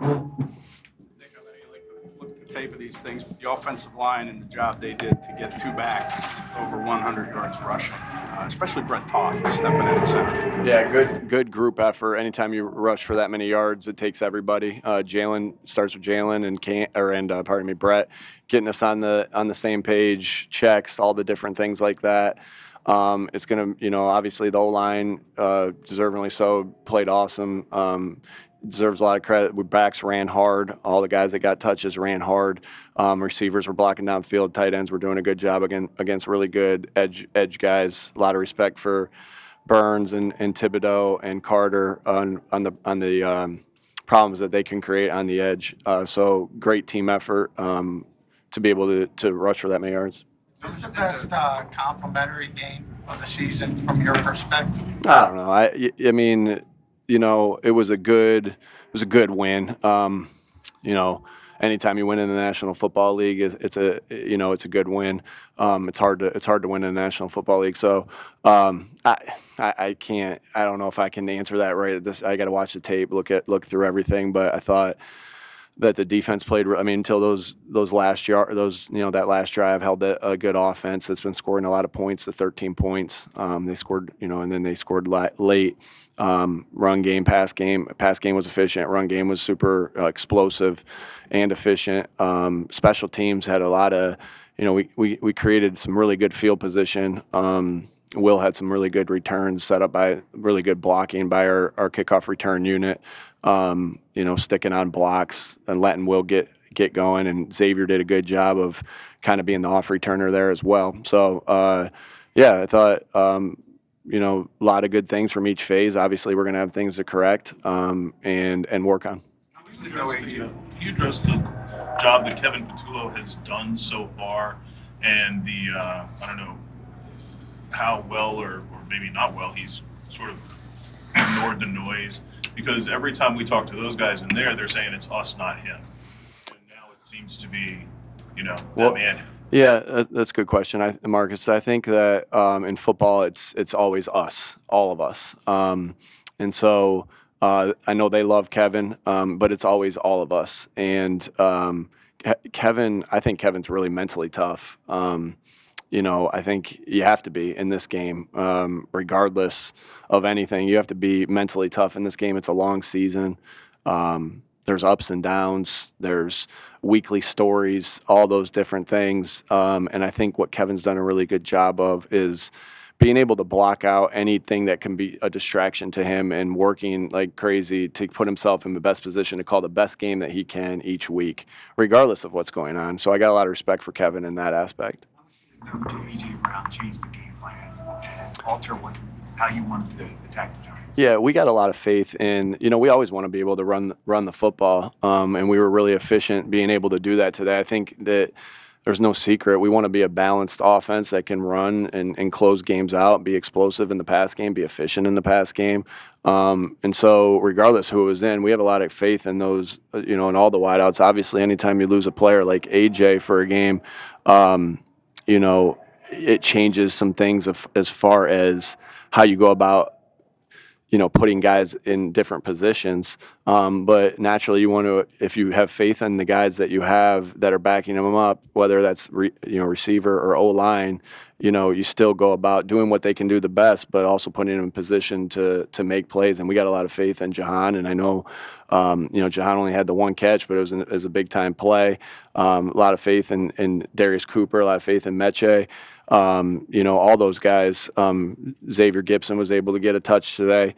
Nick, I know you like to look at the tape of these things, but the offensive line and the job they did to get two backs over 100 yards rushing, especially Brett Toth stepping in center. Yeah, good group effort. Anytime you rush for that many yards, it takes everybody. Jalen starts with Jalen and Brett getting us on the same page, checks, all the different things like that. It's gonna, obviously the O-line, deservingly so, played awesome. Deserves a lot of credit. We backs ran hard. All the guys that got touches ran hard. Receivers were blocking downfield. Tight ends were doing a good job against really good edge guys. A lot of respect for Burns and Thibodeau and Carter on the problems that they can create on the edge. So great team effort to be able to rush for that many yards. Who's the best complimentary game of the season from your perspective? I don't know. I mean, it was a good win. Anytime you win in the National Football League, it's a good win. It's hard to win in the National Football League. So I can't. I don't know if I can answer that right. I got to watch the tape, look through everything. But I thought that the defense played. I mean, until that last drive held a good offense that's been scoring a lot of points, the 13 points. They scored, and then they scored late. Run game, pass game. Pass game was efficient. Run game was super explosive and efficient. Special teams had a lot of, we created some really good field position. Will had some really good returns set up by really good blocking by our kickoff return unit. Sticking on blocks and letting Will get going, and Xavier did a good job of kind of being the off returner there as well. So I thought a lot of good things from each phase. Obviously, we're going to have things to correct and work on. Can you address the job that Kevin Patullo has done so far, and the I don't know how well or maybe not well he's sort of ignored the noise, because every time we talk to those guys in there, they're saying it's us, not him. And now it seems to be, that man. Yeah, that's a good question, Marcus. I think that in football, it's always us, all of us. And so I know they love Kevin, but it's always all of us. And Kevin, I think Kevin's really mentally tough. I think you have to be in this game, regardless of anything. You have to be mentally tough in this game. It's a long season. There's ups and downs. There's weekly stories, all those different things. And I think what Kevin's done a really good job of is being able to block out anything that can be a distraction to him and working like crazy to put himself in the best position to call the best game that he can each week, regardless of what's going on. So I got a lot of respect for Kevin in that aspect. To A.J. Brown change the game plan and alter how you wanted to attack the Giants? Yeah, we got a lot of faith in, we always want to be able to run the football, and we were really efficient being able to do that today. I think that there's no secret. We want to be a balanced offense that can run and close games out, be explosive in the pass game, be efficient in the pass game. And so regardless who it was in, we have a lot of faith in those, in all the wideouts. Obviously, anytime you lose a player like AJ for a game, it changes some things as far as how you go about, putting guys in different positions. But naturally, you want to, if you have faith in the guys that you have that are backing them up, whether that's receiver or O-line, you still go about doing what they can do the best, but also putting them in position to make plays. And we got a lot of faith in Jahan, and I know, Jahan only had the one catch, but it was a big time play. A lot of faith in Darius Cooper, a lot of faith in Meche. All those guys. Xavier Gibson was able to get a touch today.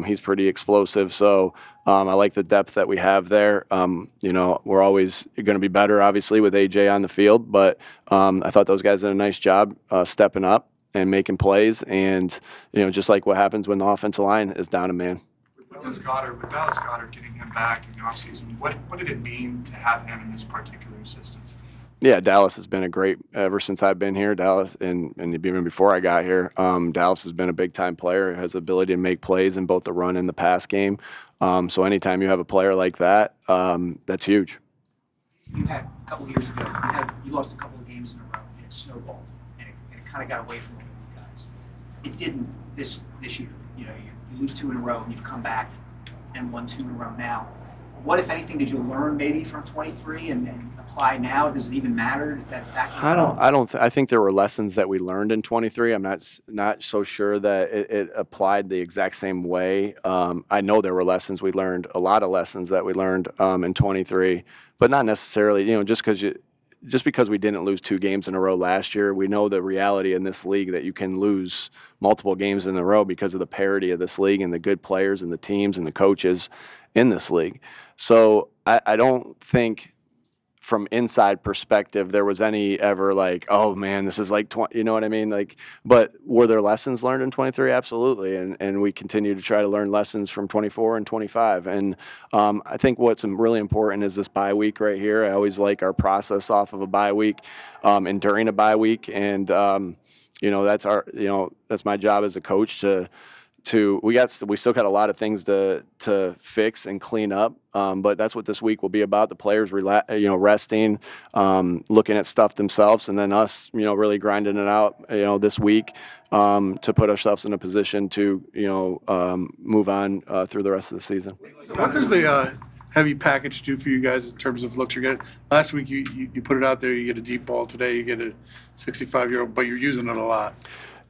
He's pretty explosive. So I like the depth that we have there. We're always going to be better, obviously, with AJ on the field. But I thought those guys did a nice job stepping up and making plays. And, just like what happens when the offensive line is down a man. With Dallas Goedert getting him back in the offseason, what did it mean to have him in this particular system? Yeah, Dallas has been a great ever since I've been here. Dallas, and even before I got here, Dallas has been a big time player. Has the ability to make plays in both the run and the pass game. So anytime you have a player like that, that's huge. You had a couple of years ago, you lost a couple of games in a row, and it snowballed, and it kind of got away from you guys. It didn't this year. You lose two in a row, and you've come back and won two in a row now. what, if anything, did you learn maybe from 23 and apply now? Does it even matter? Does that factor? I think there were lessons that we learned in 23. I'm not so sure that it applied the exact same way. I know there were lessons we learned, a lot of lessons that we learned in 23, but not necessarily, just because we didn't lose 2 games in a row last year, we know the reality in this league that you can lose multiple games in a row because of the parity of this league and the good players and the teams and the coaches in this league. So I don't think from inside perspective there was any ever like, oh man, this is like 20, you know what I mean? Like, but were there lessons learned in 23? Absolutely. And we continue to try to learn lessons from 24 and 25. And I think what's really important is this bye week right here. I always like our process off of a bye week and during a bye week. And, that's my job as a coach we still got a lot of things to fix and clean up, but that's what this week will be about. The players resting, looking at stuff themselves, and then us really grinding it out this week to put ourselves in a position to move on through the rest of the season. What does the heavy package do for you guys in terms of looks you're getting? Last week you put it out there, you get a deep ball. Today you get a 65-year-old, but you're using it a lot.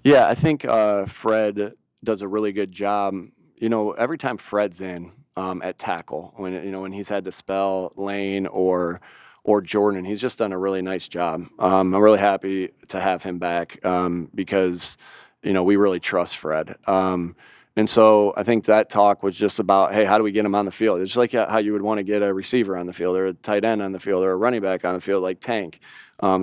Yeah, I think Fred does a really good job. Every time Fred's in at tackle, when he's had to spell Lane or Jordan, he's just done a really nice job. I'm really happy to have him back because we really trust Fred. And so I think that talk was just about, hey, how do we get him on the field? It's like how you would want to get a receiver on the field or a tight end on the field or a running back on the field like Tank.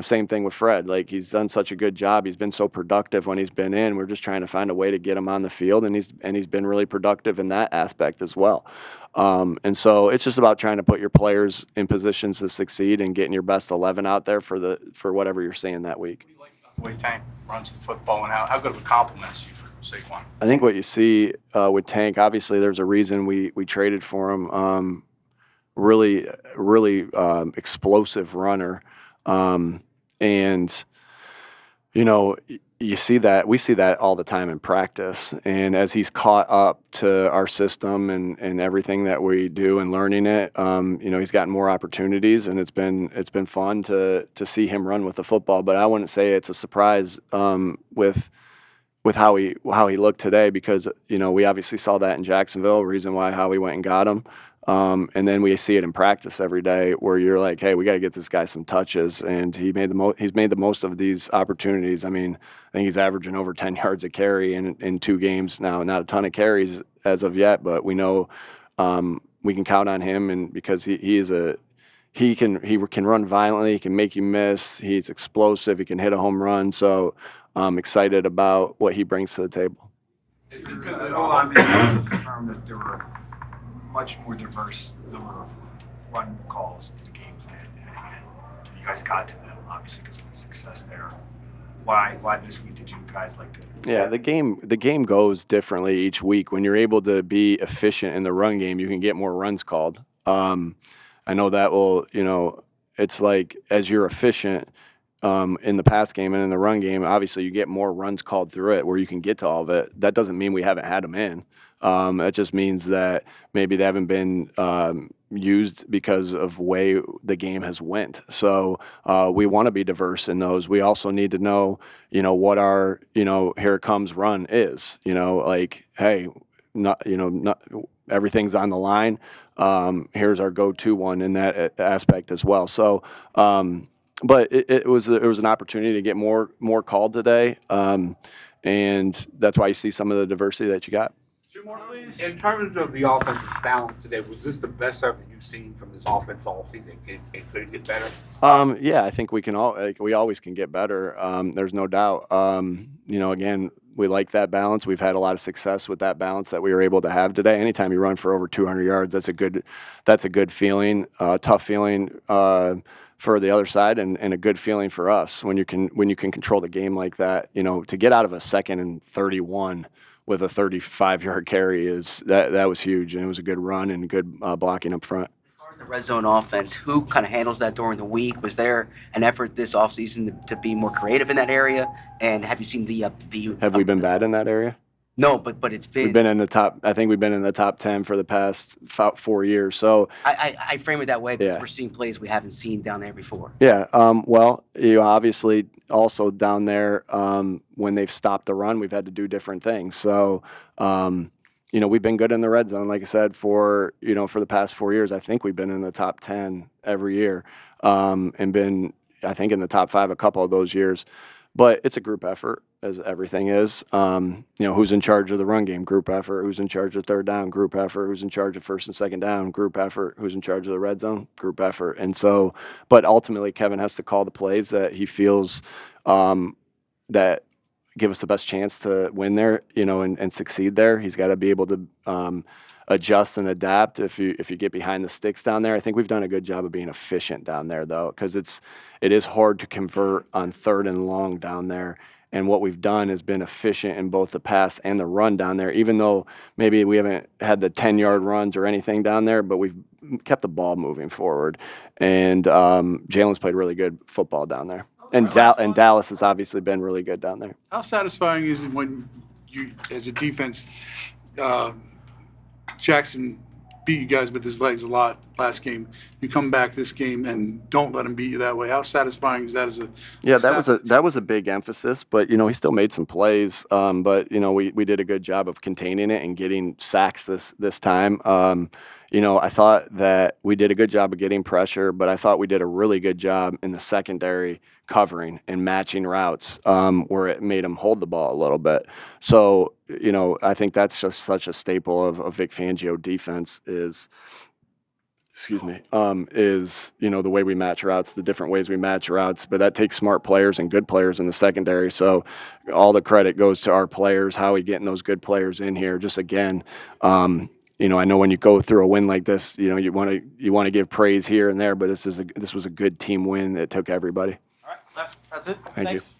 Same thing with Fred. Like, he's done such a good job. He's been so productive when he's been in. We're just trying to find a way to get him on the field, and he's been really productive in that aspect as well. And so it's just about trying to put your players in positions to succeed and getting your best 11 out there for whatever you're seeing that week. What do you like about the way Tank runs the football, and how good of a compliment is he for Saquon? I think what you see with Tank, obviously there's a reason we traded for him. Really explosive runner. And you see that, we see that all the time in practice. And as he's caught up to our system and everything that we do and learning it, he's gotten more opportunities, and it's been fun to see him run with the football. But I wouldn't say it's a surprise with how he looked today, because we obviously saw that in Jacksonville, reason why how we went and got him. And then we see it in practice every day where you're like, hey, we got to get this guy some touches. And he's made the most of these opportunities. I mean, I think he's averaging over 10 yards a carry in 2 games now. Not a ton of carries as of yet, but we know we can count on him, and because he can run violently, he can make you miss, he's explosive, he can hit a home run. So I'm excited about what he brings to the table. Confirm that there were much more diverse number of run calls in the game plan, and you guys got to them obviously because of the success there. Why this week did you guys like to? Yeah, the game goes differently each week. When you're able to be efficient in the run game, you can get more runs called. I know that will, it's like as you're efficient in the pass game and in the run game, obviously you get more runs called through it where you can get to all of it. That doesn't mean we haven't had them in. That just means that maybe they haven't been used because of way the game has went. So we want to be diverse in those. We also need to know, what our, here it comes run is. Like, hey, not everything's on the line. Here's our go-to one in that aspect as well. So, but it was an opportunity to get more called today, and that's why you see some of the diversity that you got. 2 more, please. In terms of the offensive balance today, was this the best effort you've seen from this offense all season? Could it get better? Yeah, I think we always can get better. There's no doubt. Again, we like that balance. We've had a lot of success with that balance that we were able to have today. Anytime you run for over 200 yards, that's a good feeling, tough feeling for the other side, and a good feeling for us when you can control the game like that. To get out of a 2nd and 31 with a 35-yard carry that was huge, and it was a good run and good blocking up front. As far as the red zone offense, who kind of handles that during the week? Was there an effort this offseason to be more creative in that area? And have you seen Have we been bad in that area? No, but it's We've been. been in the top. I think we've been in the top 10 for the past 4 years. So I frame it that way because Yeah. we're seeing plays we haven't seen down there before. yeah. Well, obviously also down there when they've stopped the run, we've had to do different things. So. We've been good in the red zone, like I said, for the past 4 years. I think we've been in the top 10 every year, and been, I think, in the top 5 a couple of those years. But it's a group effort, as everything is. Who's in charge of the run game? Group effort. Who's in charge of third down? Group effort. Who's in charge of first and second down? Group effort. Who's in charge of the red zone? Group effort. And so, but ultimately, Kevin has to call the plays that he feels that give us the best chance to win there, and succeed there. He's got to be able to adjust and adapt if you get behind the sticks down there. I think we've done a good job of being efficient down there, though, because it is hard to convert on third and long down there. And what we've done is been efficient in both the pass and the run down there, even though maybe we haven't had the 10-yard runs or anything down there, but we've kept the ball moving forward. And Jalen's played really good football down there. And Dallas has obviously been really good down there. How satisfying is it when you, as a defense, Jackson beat you guys with his legs a lot last game. You come back this game and don't let him beat you that way. How satisfying is that as a that was a big emphasis, but he still made some plays. But we did a good job of containing it and getting sacks this time. I thought that we did a good job of getting pressure, but I thought we did a really good job in the secondary covering and matching routes where it made them hold the ball a little bit. So, I think that's just such a staple of Vic Fangio defense is the way we match routes, the different ways we match routes, but that takes smart players and good players in the secondary. So all the credit goes to our players, how we getting those good players in here. Just again, I know when you go through a win like this, you want to give praise here and there, but this was a good team win that took everybody. All right, that's it. Thank you. Thanks.